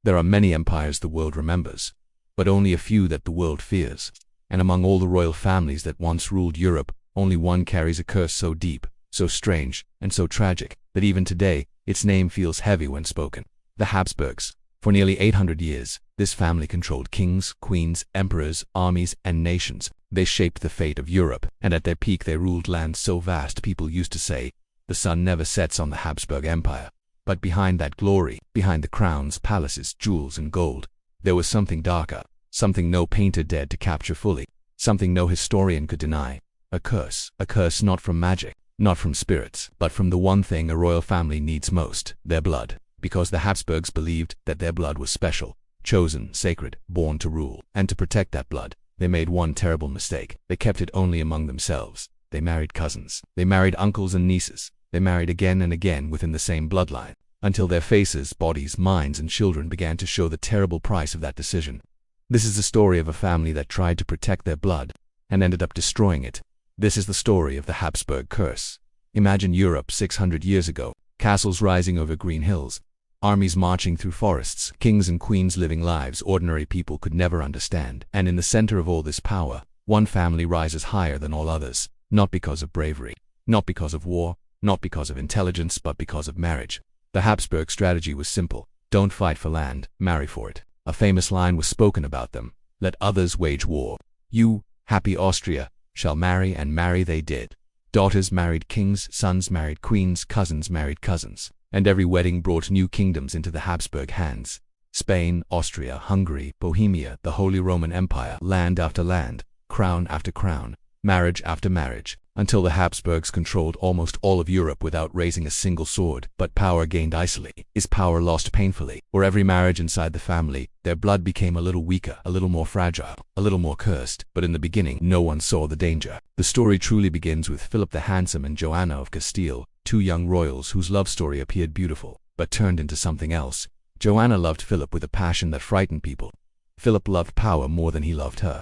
There are many empires the world remembers, but only a few that the world fears. And among all the royal families that once ruled Europe, only one carries a curse so deep, so strange, and so tragic, that even today, its name feels heavy when spoken. The Habsburgs. For nearly 800 years, this family controlled kings, queens, emperors, armies, and nations. They shaped the fate of Europe, and at their peak they ruled lands so vast people used to say, the sun never sets on the Habsburg Empire. But behind that glory, behind the crowns, palaces, jewels, and gold, there was something darker, something no painter dared to capture fully, something no historian could deny. A curse not from magic, not from spirits, but from the one thing a royal family needs most, their blood. Because the Habsburgs believed that their blood was special, chosen, sacred, born to rule. And to protect that blood, they made one terrible mistake. They kept it only among themselves. They married cousins. They married uncles and nieces. They married again and again within the same bloodline, until their faces, bodies, minds, and children began to show the terrible price of that decision. This is the story of a family that tried to protect their blood and ended up destroying it. This is the story of the Habsburg curse. Imagine Europe 600 years ago, castles rising over green hills, armies marching through forests, kings and queens living lives ordinary people could never understand. And in the center of all this power, one family rises higher than all others, not because of bravery, not because of war, not because of intelligence, but because of marriage. The Habsburg strategy was simple. Don't fight for land, marry for it. A famous line was spoken about them. Let others wage war. You, happy Austria, shall marry, and marry they did. Daughters married kings, sons married queens, cousins married cousins. And every wedding brought new kingdoms into the Habsburg hands. Spain, Austria, Hungary, Bohemia, the Holy Roman Empire, land after land, crown after crown, marriage after marriage, until the Habsburgs controlled almost all of Europe without raising a single sword. But power gained icily is power lost painfully. For every marriage inside the family, their blood became a little weaker, a little more fragile, a little more cursed. But in the beginning, no one saw the danger. The story truly begins with Philip the Handsome and Joanna of Castile, two young royals whose love story appeared beautiful, but turned into something else. Joanna loved Philip with a passion that frightened people. Philip loved power more than he loved her.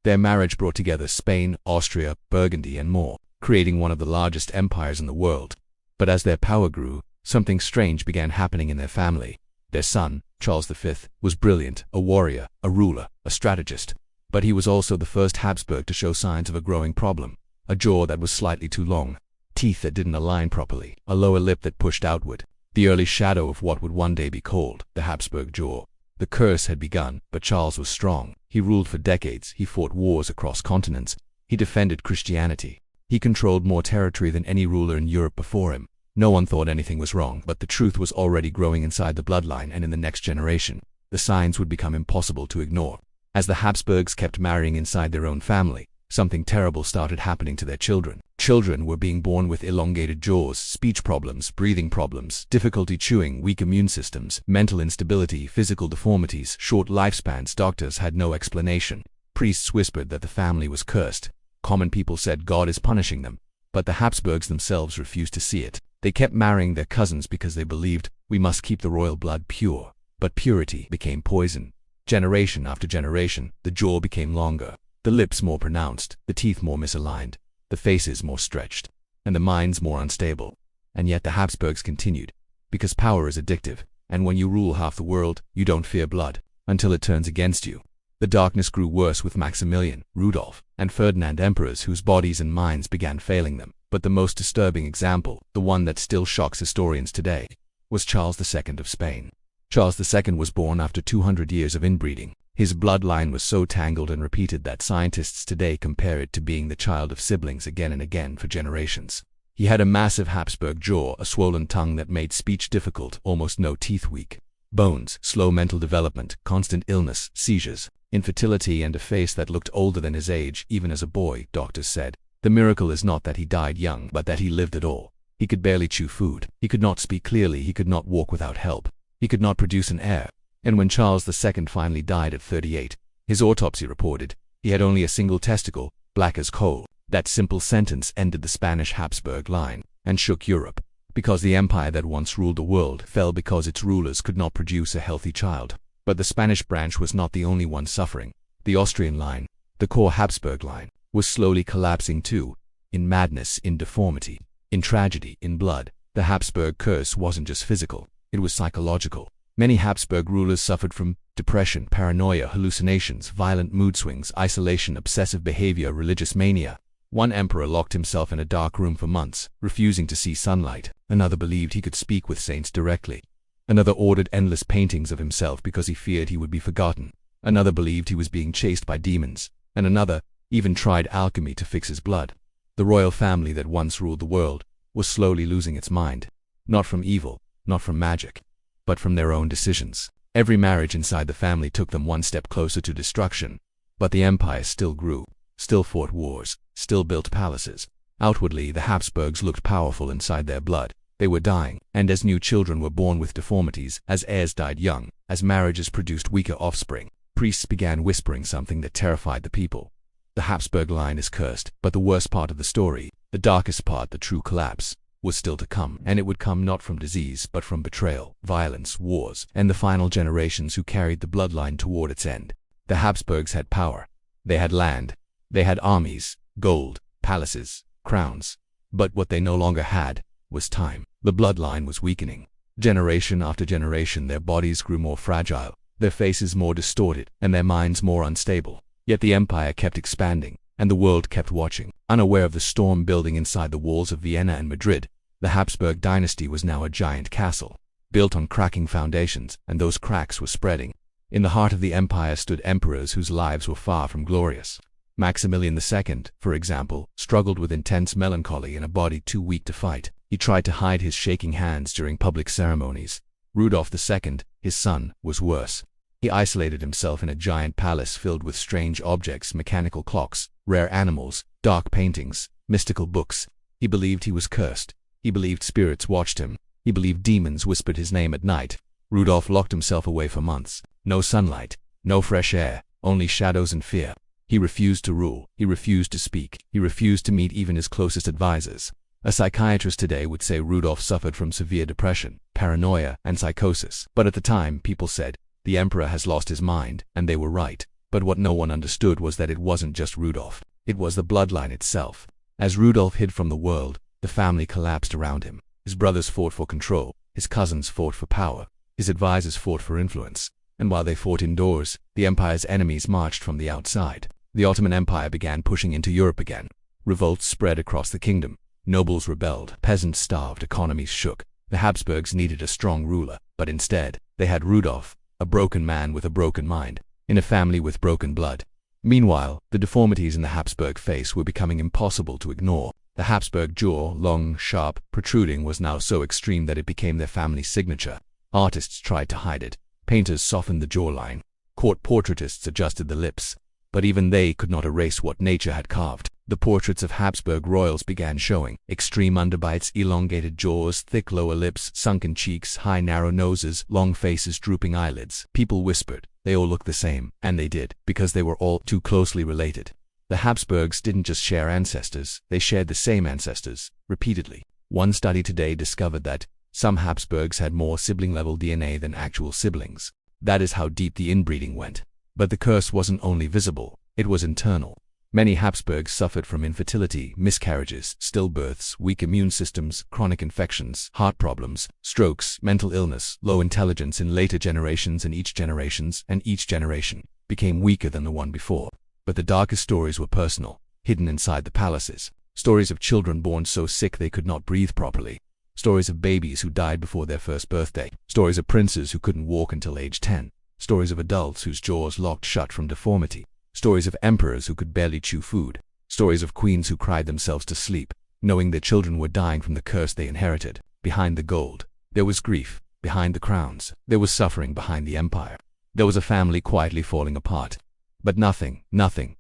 Their marriage brought together Spain, Austria, Burgundy, and more, creating one of the largest empires in the world. But as their power grew, something strange began happening in their family. Their son, Charles V, was brilliant, a warrior, a ruler, a strategist. But he was also the first Habsburg to show signs of a growing problem. A jaw that was slightly too long, teeth that didn't align properly, a lower lip that pushed outward, the early shadow of what would one day be called the Habsburg jaw. The curse had begun, but Charles was strong. He ruled for decades, he fought wars across continents, he defended Christianity. He controlled more territory than any ruler in Europe before him. No one thought anything was wrong, but the truth was already growing inside the bloodline, and in the next generation, the signs would become impossible to ignore. As the Habsburgs kept marrying inside their own family, something terrible started happening to their children. Children were being born with elongated jaws, speech problems, breathing problems, difficulty chewing, weak immune systems, mental instability, physical deformities, short lifespans. Doctors had no explanation. Priests whispered that the family was cursed. Common people said God is punishing them. But the Habsburgs themselves refused to see it. They kept marrying their cousins because they believed, we must keep the royal blood pure. But purity became poison. Generation after generation, the jaw became longer, the lips more pronounced, the teeth more misaligned, the faces more stretched, and the minds more unstable. And yet the Habsburgs continued, because power is addictive, and when you rule half the world, you don't fear blood, until it turns against you. The darkness grew worse with Maximilian, Rudolph, and Ferdinand, emperors whose bodies and minds began failing them. But the most disturbing example, the one that still shocks historians today, was Charles II of Spain. Charles II was born after 200 years of inbreeding. His bloodline was so tangled and repeated that scientists today compare it to being the child of siblings again and again for generations. He had a massive Habsburg jaw, a swollen tongue that made speech difficult, almost no teeth, weak bones, slow mental development, constant illness, seizures, infertility, and a face that looked older than his age, even as a boy, doctors said. The miracle is not that he died young, but that he lived at all. He could barely chew food. He could not speak clearly. He could not walk without help. He could not produce an heir. And when Charles II finally died at 38, his autopsy reported, he had only a single testicle, black as coal. That simple sentence ended the Spanish Habsburg line and shook Europe, because the empire that once ruled the world fell because its rulers could not produce a healthy child. But the Spanish branch was not the only one suffering. The Austrian line, the core Habsburg line, was slowly collapsing too, in madness, in deformity, in tragedy, in blood. The Habsburg curse wasn't just physical, it was psychological. Many Habsburg rulers suffered from depression, paranoia, hallucinations, violent mood swings, isolation, obsessive behavior, religious mania. One emperor locked himself in a dark room for months, refusing to see sunlight. Another believed he could speak with saints directly. Another ordered endless paintings of himself because he feared he would be forgotten. Another believed he was being chased by demons. And another even tried alchemy to fix his blood. The royal family that once ruled the world was slowly losing its mind. Not from evil, not from magic, but from their own decisions. Every marriage inside the family took them one step closer to destruction. But the empire still grew, still fought wars, still built palaces. Outwardly, the Habsburgs looked powerful inside their blood. They were dying, and as new children were born with deformities, as heirs died young, as marriages produced weaker offspring, priests began whispering something that terrified the people. The Habsburg line is cursed, but the worst part of the story, the darkest part, the true collapse, was still to come, and it would come not from disease but from betrayal, violence, wars, and the final generations who carried the bloodline toward its end. The Habsburgs had power. They had land. They had armies, gold, palaces, crowns. But what they no longer had was time. The bloodline was weakening. Generation after generation, their bodies grew more fragile, their faces more distorted, and their minds more unstable. Yet the empire kept expanding, and the world kept watching, unaware of the storm building inside the walls of Vienna and Madrid. The Habsburg dynasty was now a giant castle, built on cracking foundations, and those cracks were spreading. In the heart of the empire stood emperors whose lives were far from glorious. Maximilian II, for example, struggled with intense melancholy and a body too weak to fight. He tried to hide his shaking hands during public ceremonies. Rudolf II, his son, was worse. He isolated himself in a giant palace filled with strange objects, mechanical clocks, rare animals, dark paintings, mystical books. He believed he was cursed. He believed spirits watched him. He believed demons whispered his name at night. Rudolf locked himself away for months. No sunlight, no fresh air, only shadows and fear. He refused to rule. He refused to speak. He refused to meet even his closest advisors. A psychiatrist today would say Rudolf suffered from severe depression, paranoia, and psychosis. But at the time, people said, the emperor has lost his mind, and they were right. But what no one understood was that it wasn't just Rudolf. It was the bloodline itself. As Rudolf hid from the world, the family collapsed around him. His brothers fought for control. His cousins fought for power. His advisors fought for influence. And while they fought indoors, the empire's enemies marched from the outside. The Ottoman Empire began pushing into Europe again. Revolts spread across the kingdom. Nobles rebelled. Peasants starved. Economies shook. The Habsburgs needed a strong ruler, but instead, they had Rudolf, a broken man with a broken mind, in a family with broken blood. Meanwhile, the deformities in the Habsburg face were becoming impossible to ignore. The Habsburg jaw, long, sharp, protruding, was now so extreme that it became their family signature. Artists tried to hide it. Painters softened the jawline. Court portraitists adjusted the lips. But even they could not erase what nature had carved. The portraits of Habsburg royals began showing. Extreme underbites, elongated jaws, thick lower lips, sunken cheeks, high narrow noses, long faces, drooping eyelids. People whispered, they all look the same. And they did, because they were all too closely related. The Habsburgs didn't just share ancestors, they shared the same ancestors, repeatedly. One study today discovered that some Habsburgs had more sibling-level DNA than actual siblings. That is how deep the inbreeding went. But the curse wasn't only visible, it was internal. Many Habsburgs suffered from infertility, miscarriages, stillbirths, weak immune systems, chronic infections, heart problems, strokes, mental illness, low intelligence in later generations, and each generation became weaker than the one before. But the darkest stories were personal, hidden inside the palaces. Stories of children born so sick they could not breathe properly. Stories of babies who died before their first birthday. Stories of princes who couldn't walk until age 10. Stories of adults whose jaws locked shut from deformity. Stories of emperors who could barely chew food. Stories of queens who cried themselves to sleep, knowing their children were dying from the curse they inherited. Behind the gold, there was grief. Behind the crowns, there was suffering. Behind the empire, there was a family quietly falling apart. But nothing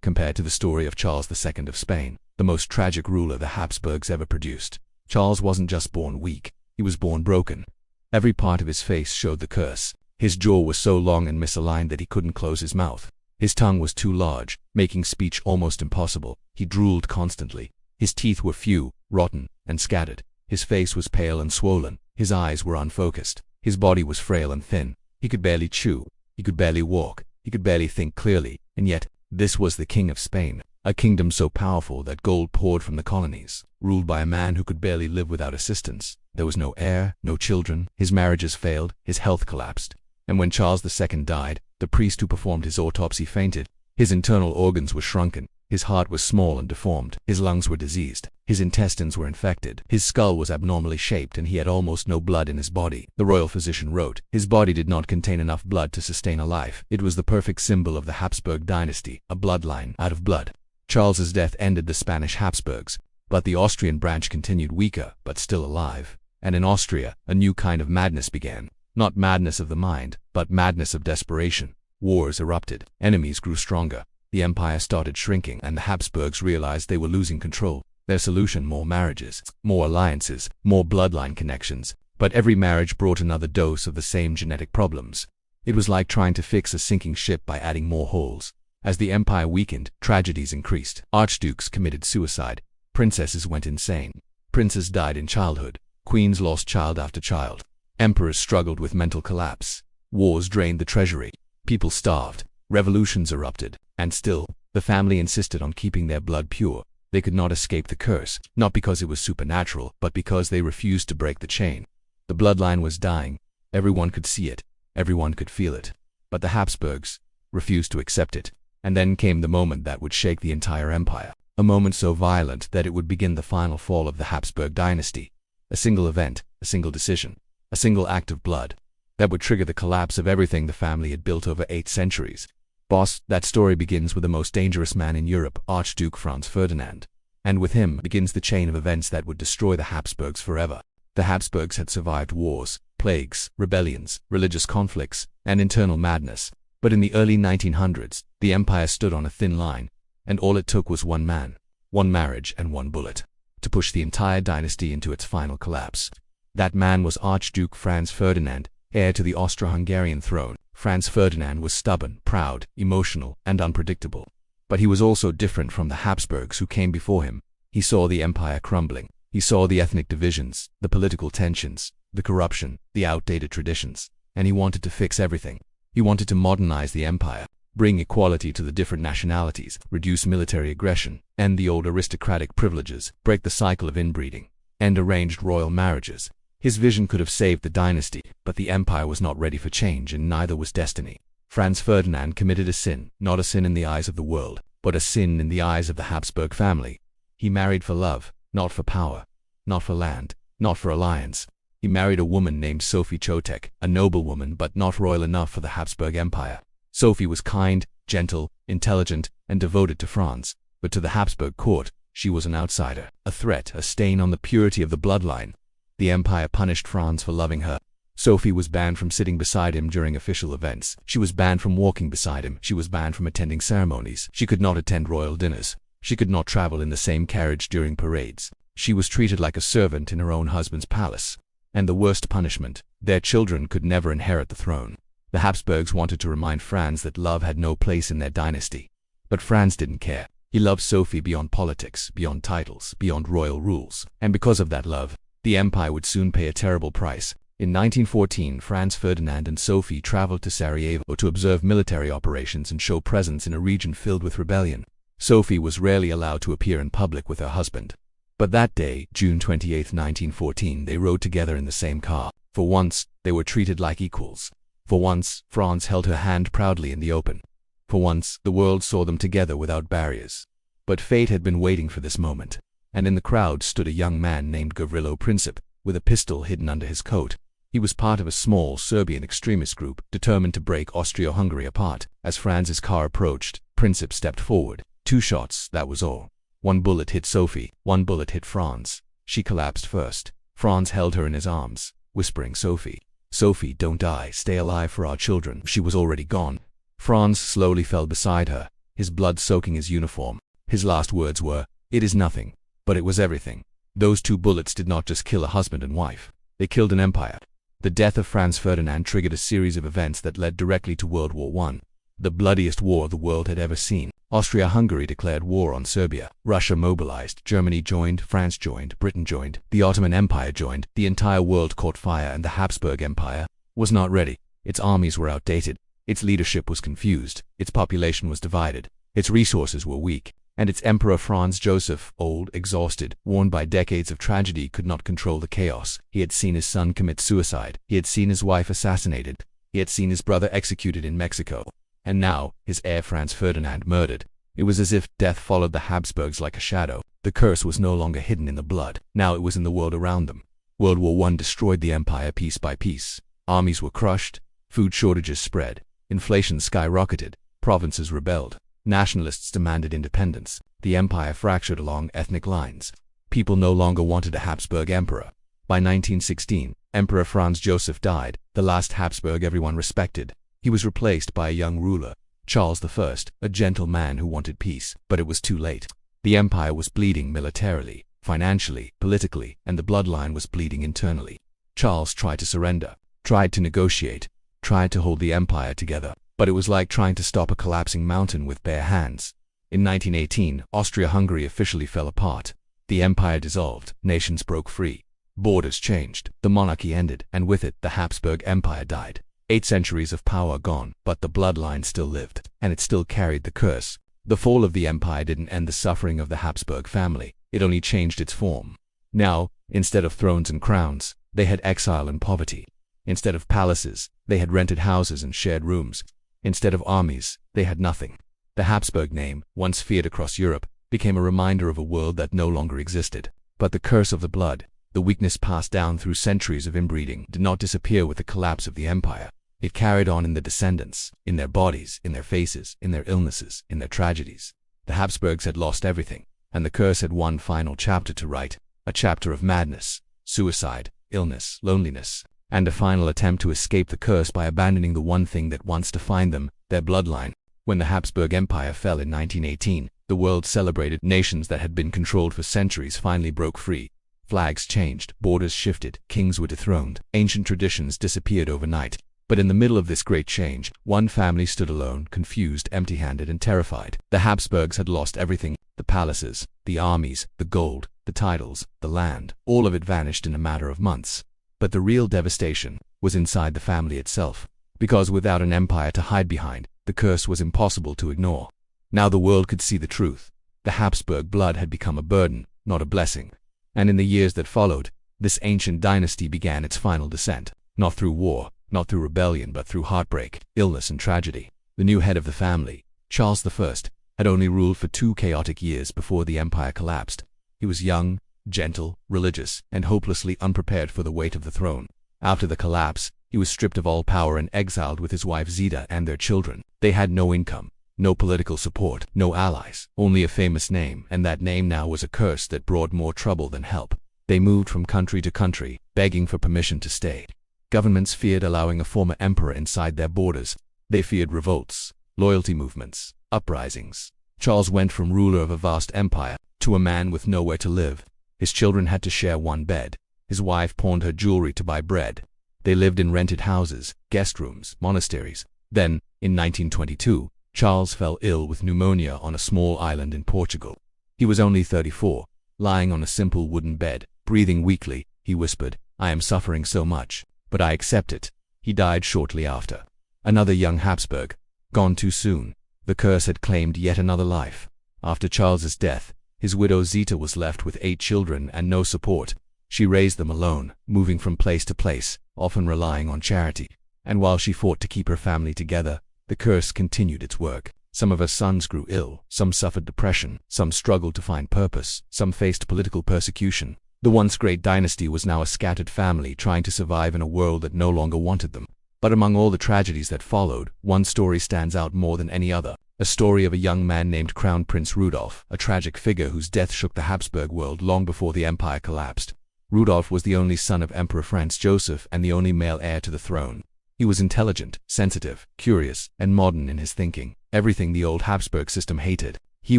compared to the story of Charles II of Spain, the most tragic ruler the Habsburgs ever produced. Charles wasn't just born weak, he was born broken. Every part of his face showed the curse. His jaw was so long and misaligned that he couldn't close his mouth. His tongue was too large, making speech almost impossible. He drooled constantly. His teeth were few, rotten, and scattered. His face was pale and swollen. His eyes were unfocused. His body was frail and thin. He could barely chew. He could barely walk. He could barely think clearly. And yet, this was the King of Spain, a kingdom so powerful that gold poured from the colonies, ruled by a man who could barely live without assistance. There was no heir, no children. His marriages failed. His health collapsed. And when Charles II died, the priest who performed his autopsy fainted. His internal organs were shrunken. His heart was small and deformed. His lungs were diseased. His intestines were infected. His skull was abnormally shaped and he had almost no blood in his body. The royal physician wrote, his body did not contain enough blood to sustain a life. It was the perfect symbol of the Habsburg dynasty, a bloodline out of blood. Charles's death ended the Spanish Habsburgs, but the Austrian branch continued weaker, but still alive. And in Austria, a new kind of madness began. Not madness of the mind, but madness of desperation. Wars erupted. Enemies grew stronger. The empire started shrinking, and the Habsburgs realized they were losing control. Their solution: more marriages, more alliances, more bloodline connections. But every marriage brought another dose of the same genetic problems. It was like trying to fix a sinking ship by adding more holes. As the empire weakened, tragedies increased. Archdukes committed suicide. Princesses went insane. Princes died in childhood. Queens lost child after child. Emperors struggled with mental collapse. Wars drained the treasury. People starved. Revolutions erupted. And still, the family insisted on keeping their blood pure. They could not escape the curse, not because it was supernatural, but because they refused to break the chain. The bloodline was dying. Everyone could see it. Everyone could feel it. But the Habsburgs refused to accept it. And then came the moment that would shake the entire empire. A moment so violent that it would begin the final fall of the Habsburg dynasty. A single event, a single decision, a single act of blood that would trigger the collapse of everything the family had built over 8 centuries. Boss, that story begins with the most dangerous man in Europe, Archduke Franz Ferdinand. And with him begins the chain of events that would destroy the Habsburgs forever. The Habsburgs had survived wars, plagues, rebellions, religious conflicts, and internal madness. But in the early 1900s, the empire stood on a thin line, and all it took was one man, one marriage, and one bullet to push the entire dynasty into its final collapse. That man was Archduke Franz Ferdinand, heir to the Austro-Hungarian throne. Franz Ferdinand was stubborn, proud, emotional, and unpredictable. But he was also different from the Habsburgs who came before him. He saw the empire crumbling. He saw the ethnic divisions, the political tensions, the corruption, the outdated traditions. And he wanted to fix everything. He wanted to modernize the empire, bring equality to the different nationalities, reduce military aggression, end the old aristocratic privileges, break the cycle of inbreeding, end arranged royal marriages. His vision could have saved the dynasty, but the empire was not ready for change, and neither was destiny. Franz Ferdinand committed a sin, not a sin in the eyes of the world, but a sin in the eyes of the Habsburg family. He married for love, not for power, not for land, not for alliance. He married a woman named Sophie Chotek, a noblewoman but not royal enough for the Habsburg Empire. Sophie was kind, gentle, intelligent, and devoted to Franz, but to the Habsburg court, she was an outsider, a threat, a stain on the purity of the bloodline. The empire punished Franz for loving her. Sophie was banned from sitting beside him during official events. She was banned from walking beside him. She was banned from attending ceremonies. She could not attend royal dinners. She could not travel in the same carriage during parades. She was treated like a servant in her own husband's palace. And the worst punishment, their children could never inherit the throne. The Habsburgs wanted to remind Franz that love had no place in their dynasty. But Franz didn't care. He loved Sophie beyond politics, beyond titles, beyond royal rules. And because of that love, the empire would soon pay a terrible price. In 1914, Franz Ferdinand and Sophie traveled to Sarajevo to observe military operations and show presence in a region filled with rebellion. Sophie was rarely allowed to appear in public with her husband. But that day, June 28, 1914, they rode together in the same car. For once, they were treated like equals. For once, Franz held her hand proudly in the open. For once, the world saw them together without barriers. But fate had been waiting for this moment. And in the crowd stood a young man named Gavrilo Princip, with a pistol hidden under his coat. He was part of a small Serbian extremist group, determined to break Austria-Hungary apart. As Franz's car approached, Princip stepped forward. 2 shots, that was all. 1 bullet hit Sophie, 1 bullet hit Franz. She collapsed first. Franz held her in his arms, whispering, "Sophie, Sophie, don't die, stay alive for our children." She was already gone. Franz slowly fell beside her, his blood soaking his uniform. His last words were, "It is nothing." But it was everything. Those 2 bullets did not just kill a husband and wife. They killed an empire. The death of Franz Ferdinand triggered a series of events that led directly to World War I, the bloodiest war the world had ever seen. Austria-Hungary declared war on Serbia. Russia mobilized. Germany joined. France joined. Britain joined. The Ottoman Empire joined. The entire world caught fire, and the Habsburg Empire was not ready. Its armies were outdated. Its leadership was confused. Its population was divided. Its resources were weak. And its emperor Franz Joseph, old, exhausted, worn by decades of tragedy, could not control the chaos. He had seen his son commit suicide. He had seen his wife assassinated. He had seen his brother executed in Mexico, and now his heir Franz Ferdinand murdered. It was as if death followed the Habsburgs like a shadow. The curse was no longer hidden in the blood. Now it was in the world around them. World War I destroyed the empire piece by piece. Armies were crushed, food shortages spread, inflation skyrocketed, provinces rebelled, nationalists demanded independence. The empire fractured along ethnic lines. People no longer wanted a Habsburg emperor. By 1916, Emperor Franz Joseph died, the last Habsburg everyone respected. He was replaced by a young ruler, Charles I, a gentle man who wanted peace, but it was too late. The empire was bleeding militarily, financially, politically, and the bloodline was bleeding internally. Charles tried to surrender, tried to negotiate, tried to hold the empire together, but it was like trying to stop a collapsing mountain with bare hands. In 1918, Austria-Hungary officially fell apart. The empire dissolved, nations broke free, borders changed, the monarchy ended, and with it, the Habsburg Empire died. 8 centuries of power gone, but the bloodline still lived, and it still carried the curse. The fall of the empire didn't end the suffering of the Habsburg family, it only changed its form. Now, instead of thrones and crowns, they had exile and poverty. Instead of palaces, they had rented houses and shared rooms. Instead of armies, they had nothing. The Habsburg name, once feared across Europe, became a reminder of a world that no longer existed. But the curse of the blood, the weakness passed down through centuries of inbreeding, did not disappear with the collapse of the empire. It carried on in the descendants, in their bodies, in their faces, in their illnesses, in their tragedies. The Habsburgs had lost everything, and the curse had one final chapter to write, a chapter of madness, suicide, illness, loneliness, and a final attempt to escape the curse by abandoning the one thing that once defined them, their bloodline. When the Habsburg Empire fell in 1918, the world celebrated. Nations that had been controlled for centuries finally broke free. Flags changed, borders shifted, kings were dethroned, ancient traditions disappeared overnight. But in the middle of this great change, one family stood alone, confused, empty-handed, and terrified. The Habsburgs had lost everything: the palaces, the armies, the gold, the titles, the land. All of it vanished in a matter of months. But the real devastation was inside the family itself, because without an empire to hide behind, the curse was impossible to ignore. Now the world could see the truth. The Habsburg blood had become a burden, not a blessing. And in the years that followed, this ancient dynasty began its final descent, not through war, not through rebellion, but through heartbreak, illness, and tragedy. The new head of the family, Charles I, had only ruled for 2 chaotic years before the empire collapsed. He was young, gentle, religious, and hopelessly unprepared for the weight of the throne. After the collapse, he was stripped of all power and exiled with his wife Zita and their children. They had no income, no political support, no allies, only a famous name, and that name now was a curse that brought more trouble than help. They moved from country to country, begging for permission to stay. Governments feared allowing a former emperor inside their borders. They feared revolts, loyalty movements, uprisings. Charles went from ruler of a vast empire to a man with nowhere to live. His children had to share one bed. His wife pawned her jewelry to buy bread. They lived in rented houses, guest rooms, monasteries. Then, in 1922, Charles fell ill with pneumonia on a small island in Portugal. He was only 34, lying on a simple wooden bed, breathing weakly. He whispered, "I am suffering so much, but I accept it." He died shortly after. Another young Habsburg, gone too soon. The curse had claimed yet another life. After Charles's death, his widow Zita was left with 8 children and no support. She raised them alone, moving from place to place, often relying on charity. And while she fought to keep her family together, the curse continued its work. Some of her sons grew ill, some suffered depression, some struggled to find purpose, some faced political persecution. The once great dynasty was now a scattered family trying to survive in a world that no longer wanted them. But among all the tragedies that followed, one story stands out more than any other. A story of a young man named Crown Prince Rudolf, a tragic figure whose death shook the Habsburg world long before the empire collapsed. Rudolf was the only son of Emperor Franz Joseph and the only male heir to the throne. He was intelligent, sensitive, curious, and modern in his thinking. Everything the old Habsburg system hated. He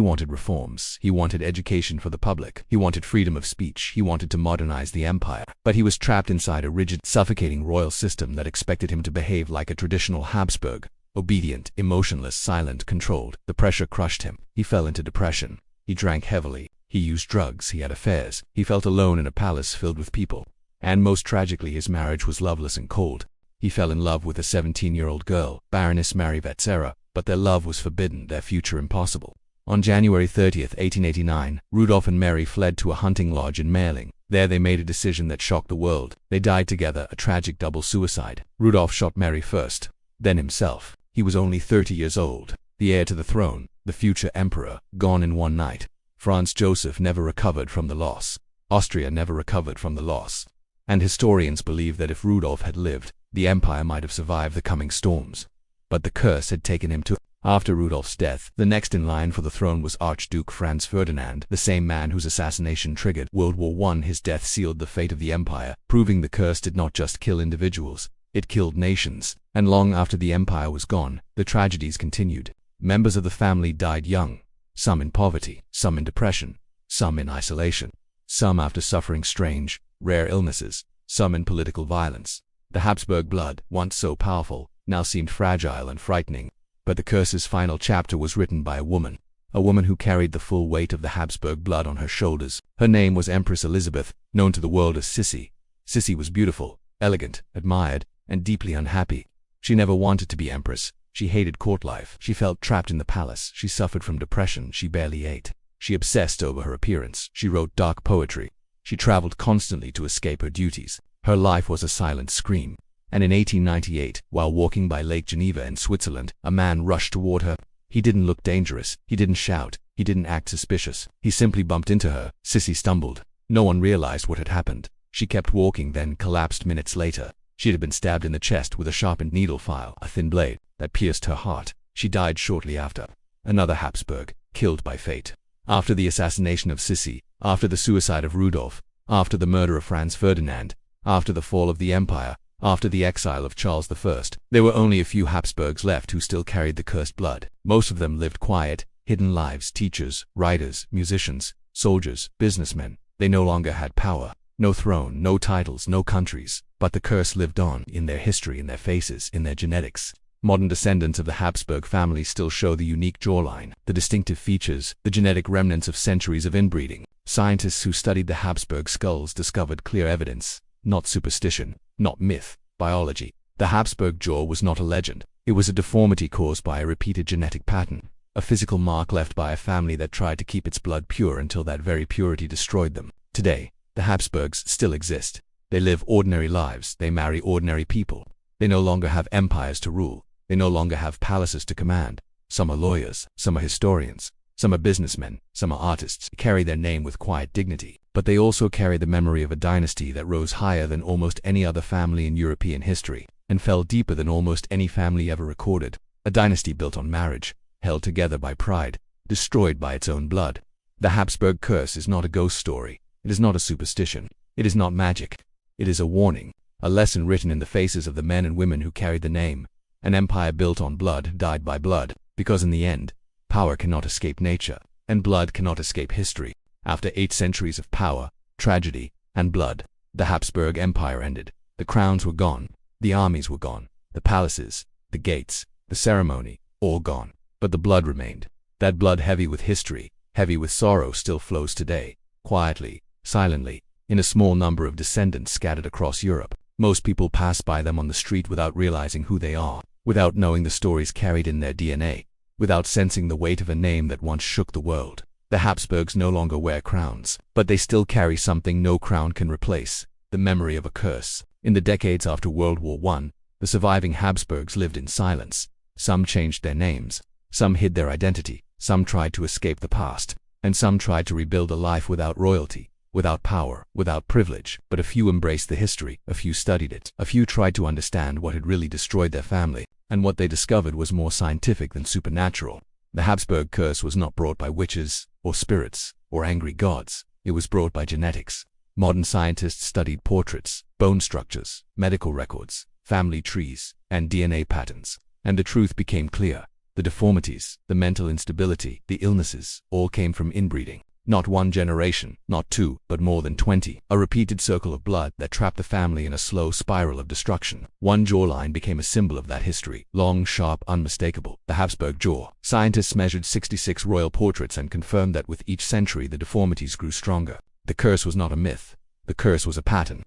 wanted reforms. He wanted education for the public. He wanted freedom of speech. He wanted to modernize the empire. But he was trapped inside a rigid, suffocating royal system that expected him to behave like a traditional Habsburg. Obedient, emotionless, silent, controlled. The pressure crushed him. He fell into depression. He drank heavily. He used drugs. He had affairs. He felt alone in a palace filled with people. And most tragically, his marriage was loveless and cold. He fell in love with a 17-year-old girl, Baroness Mary Vetsera, but their love was forbidden, their future impossible. On January 30, 1889, Rudolf and Mary fled to a hunting lodge in Meiringen. There they made a decision that shocked the world. They died together, a tragic double suicide. Rudolf shot Mary first, then himself. He was only 30 years old, the heir to the throne, the future emperor, gone in one night. Franz Joseph never recovered from the loss. Austria never recovered from the loss. And historians believe that if Rudolf had lived, the empire might have survived the coming storms. But the curse had taken him to. After Rudolf's death, the next in line for the throne was Archduke Franz Ferdinand, the same man whose assassination triggered World War I. His death sealed the fate of the empire, proving the curse did not just kill individuals, it killed nations. And long after the empire was gone, the tragedies continued. Members of the family died young, some in poverty, some in depression, some in isolation, some after suffering strange, rare illnesses, some in political violence. The Habsburg blood, once so powerful, now seemed fragile and frightening. But the curse's final chapter was written by a woman who carried the full weight of the Habsburg blood on her shoulders. Her name was Empress Elizabeth, known to the world as Sissi. Sissi was beautiful, elegant, admired, and deeply unhappy. She never wanted to be empress. She hated court life. She felt trapped in the palace. She suffered from depression. She barely ate. She obsessed over her appearance. She wrote dark poetry. She traveled constantly to escape her duties. Her life was a silent scream. And in 1898, while walking by Lake Geneva in Switzerland, a man rushed toward her. He didn't look dangerous. He didn't shout. He didn't act suspicious. He simply bumped into her. Sissi stumbled. No one realized what had happened. She kept walking, then collapsed minutes later. She had been stabbed in the chest with a sharpened needle file, a thin blade, that pierced her heart. She died shortly after. Another Habsburg, killed by fate. After the assassination of Sissi, after the suicide of Rudolf, after the murder of Franz Ferdinand, after the fall of the empire, after the exile of Charles I, there were only a few Habsburgs left who still carried the cursed blood. Most of them lived quiet, hidden lives: teachers, writers, musicians, soldiers, businessmen. They no longer had power. No throne, no titles, no countries. But the curse lived on, in their history, in their faces, in their genetics. Modern descendants of the Habsburg family still show the unique jawline, the distinctive features, the genetic remnants of centuries of inbreeding. Scientists who studied the Habsburg skulls discovered clear evidence. Not superstition, not myth, biology. The Habsburg jaw was not a legend. It was a deformity caused by a repeated genetic pattern, a physical mark left by a family that tried to keep its blood pure until that very purity destroyed them. Today, the Habsburgs still exist. They live ordinary lives. They marry ordinary people. They no longer have empires to rule. They no longer have palaces to command. Some are lawyers, some are historians, some are businessmen, some are artists. They carry their name with quiet dignity. But they also carry the memory of a dynasty that rose higher than almost any other family in European history, and fell deeper than almost any family ever recorded. A dynasty built on marriage, held together by pride, destroyed by its own blood. The Habsburg curse is not a ghost story. It is not a superstition. It is not magic. It is a warning, a lesson written in the faces of the men and women who carried the name. An empire built on blood died by blood, because in the end, power cannot escape nature, and blood cannot escape history. After 8 centuries of power, tragedy, and blood, the Habsburg Empire ended. The crowns were gone, the armies were gone, the palaces, the gates, the ceremony, all gone. But the blood remained. That blood, heavy with history, heavy with sorrow, still flows today, quietly, silently, in a small number of descendants scattered across Europe. Most people pass by them on the street without realizing who they are, without knowing the stories carried in their DNA, without sensing the weight of a name that once shook the world. The Habsburgs no longer wear crowns, but they still carry something no crown can replace: the memory of a curse. In the decades after World War I, the surviving Habsburgs lived in silence. Some changed their names, some hid their identity, some tried to escape the past, and some tried to rebuild a life without royalty, without power, without privilege. But a few embraced the history, a few studied it, a few tried to understand what had really destroyed their family, and what they discovered was more scientific than supernatural. The Habsburg curse was not brought by witches, or spirits, or angry gods. It was brought by genetics. Modern scientists studied portraits, bone structures, medical records, family trees, and DNA patterns. And the truth became clear. The deformities, the mental instability, the illnesses, all came from inbreeding. Not one generation, not 2, but more than 20. A repeated circle of blood that trapped the family in a slow spiral of destruction. One jawline became a symbol of that history. Long, sharp, unmistakable. The Habsburg jaw. Scientists measured 66 royal portraits and confirmed that with each century the deformities grew stronger. The curse was not a myth. The curse was a pattern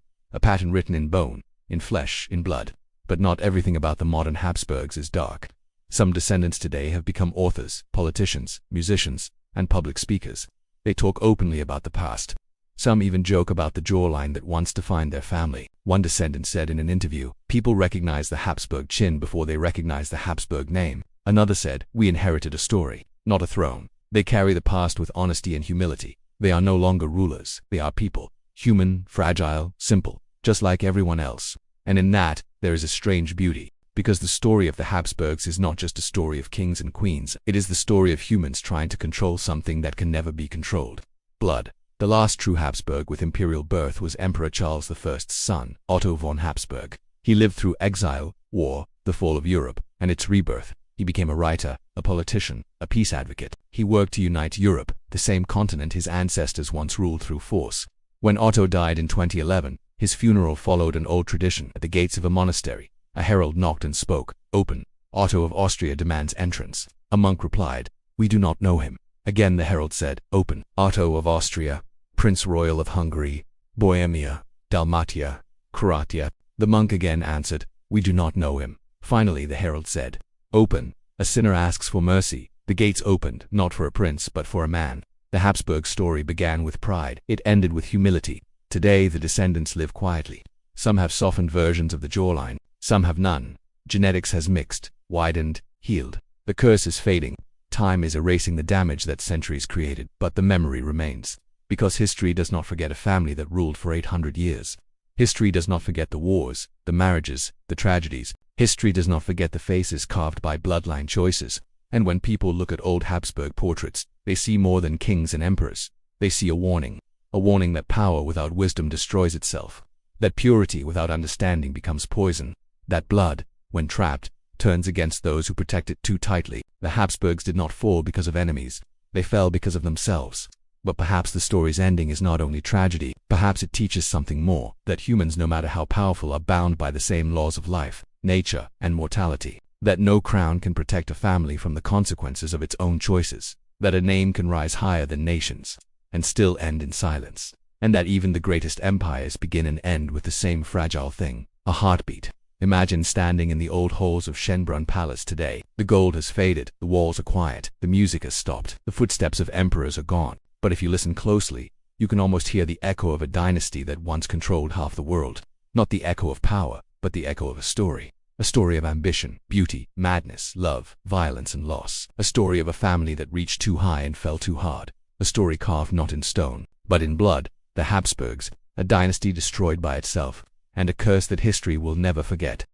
written in bone, in flesh, in blood. But not everything about the modern Habsburgs is dark. Some descendants today have become authors, politicians, musicians, and public speakers. They talk openly about the past. Some even joke about the jawline that once defined their family. One descendant said in an interview, "People recognize the Habsburg chin before they recognize the Habsburg name." Another said, "We inherited a story, not a throne." They carry the past with honesty and humility. They are no longer rulers, they are people. Human, fragile, simple, just like everyone else. And in that, there is a strange beauty. Because the story of the Habsburgs is not just a story of kings and queens, it is the story of humans trying to control something that can never be controlled. Blood. The last true Habsburg with imperial birth was Emperor Charles I's son, Otto von Habsburg. He lived through exile, war, the fall of Europe, and its rebirth. He became a writer, a politician, a peace advocate. He worked to unite Europe, the same continent his ancestors once ruled through force. When Otto died in 2011, his funeral followed an old tradition. At the gates of a monastery, a herald knocked and spoke, "Open. Otto of Austria demands entrance." A monk replied, "We do not know him." Again the herald said, "Open. Otto of Austria, Prince Royal of Hungary, Bohemia, Dalmatia, Croatia." The monk again answered, "We do not know him." Finally the herald said, "Open. A sinner asks for mercy." The gates opened, not for a prince but for a man. The Habsburg story began with pride. It ended with humility. Today the descendants live quietly. Some have softened versions of the jawline. Some have none. Genetics has mixed, widened, healed. The curse is fading. Time is erasing the damage that centuries created, but the memory remains. Because history does not forget a family that ruled for 800 years. History does not forget the wars, the marriages, the tragedies. History does not forget the faces carved by bloodline choices. And when people look at old Habsburg portraits, they see more than kings and emperors. They see a warning that power without wisdom destroys itself. That purity without understanding becomes poison. That blood, when trapped, turns against those who protect it too tightly. The Habsburgs did not fall because of enemies. They fell because of themselves. But perhaps the story's ending is not only tragedy. Perhaps it teaches something more, that humans, no matter how powerful, are bound by the same laws of life, nature, and mortality. That no crown can protect a family from the consequences of its own choices. That a name can rise higher than nations, and still end in silence. And that even the greatest empires begin and end with the same fragile thing, a heartbeat. Imagine standing in the old halls of Schönbrunn Palace today. The gold has faded, the walls are quiet, the music has stopped, the footsteps of emperors are gone. But if you listen closely, you can almost hear the echo of a dynasty that once controlled half the world. Not the echo of power, but the echo of a story. A story of ambition, beauty, madness, love, violence, and loss. A story of a family that reached too high and fell too hard. A story carved not in stone, but in blood. The Habsburgs, a dynasty destroyed by itself, and a curse that history will never forget.